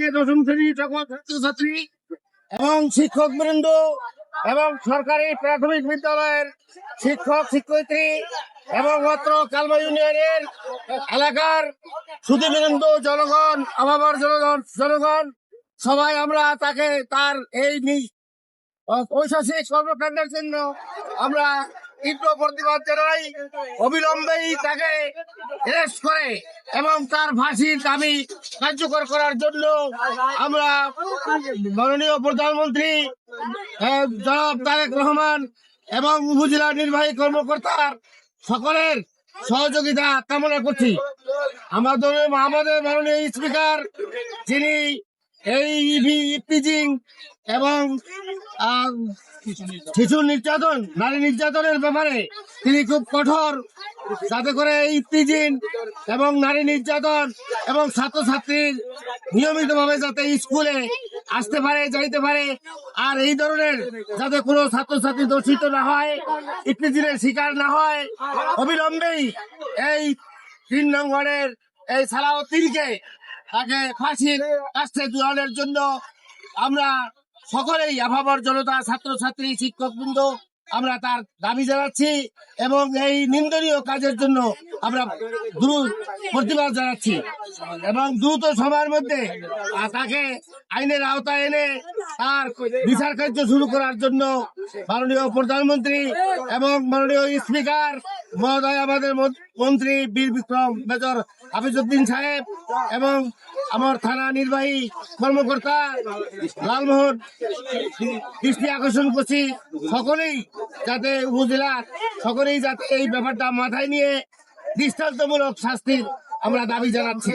থেকে দশম শ্রেণী সকল ছাত্রছাত্রী এবং শিক্ষক বৃন্দ এবং সরকারি প্রাথমিক বিদ্যালয়ের শিক্ষক শিক্ষয়িত্রী এবং অত্র কালমা ইউনিয়নের এলাকার সুধীবৃন্দ, জনগণ, আমার জনগণ সবাই আমরা তাকে তার এই ঐশাসিক কর্মকাণ্ডের জন্য আমরা তীব্র প্রতিবাদ জানাই। অবিলম্বেই তাকে অ্যারেস্ট করে এবং তার ফাঁসির দাবি কার্যকর করার জন্য আমরা মাননীয় প্রধানমন্ত্রী জনাব তারেক রহমান এবং উপজেলা নির্বাহী কর্মকর্তার সকলের সহযোগিতা কামনা করছি। আমাদের মাননীয় স্পিকার, যিনি এই ইভটিজিং এবং শিশু নির্যাতন, নারী নির্যাতনের ব্যাপারে তিনি খুব কঠোর, যাতে করে ইভটিজিং এবং নারী নির্যাতন এবং ছাত্রছাত্রীর নিয়মিতভাবে যাতে স্কুলে আসতে পারে, যাইতে পারে, আর এই ধরনের যাতে কোনো ছাত্রছাত্রী দূষিত না হয়, ইভটিজিংয়ের শিকার না হয়, অবিলম্বেই এই 3 নং ওয়ার্ডের এই সালাউদ্দিনকে তাকে ফাঁসির কাছে ঝুলানোর জন্য আমরা সকলেই আভাবর জনতা, ছাত্রছাত্রী, শিক্ষকবৃন্দ আমরা তার দাবি জানাচ্ছি এবং এই নিন্দনীয় কাজের জন্য আমরা দ্রুত প্রতিবাদ জানাচ্ছি এবং দ্রুত সময়ের মধ্যে তাকে আইনের আওতায় এনে তার বিচার কার্য শুরু করার জন্য মাননীয় প্রধানমন্ত্রী এবং মাননীয় স্পিকার মহোদয়, আমাদের মন্ত্রী বীর বিক্রম মেজর হাফিজউদ্দিন সাহেব এবং আমার থানা নির্বাহী কর্মকর্তা লালমোহন দৃষ্টি আকর্ষণ করছি, সকলেই যাতে উপজেলার সকলেই যাতে এই ব্যাপারটা মাথায় নিয়ে দৃষ্টান্তমূলক শাস্তির আমরা দাবি জানাচ্ছি।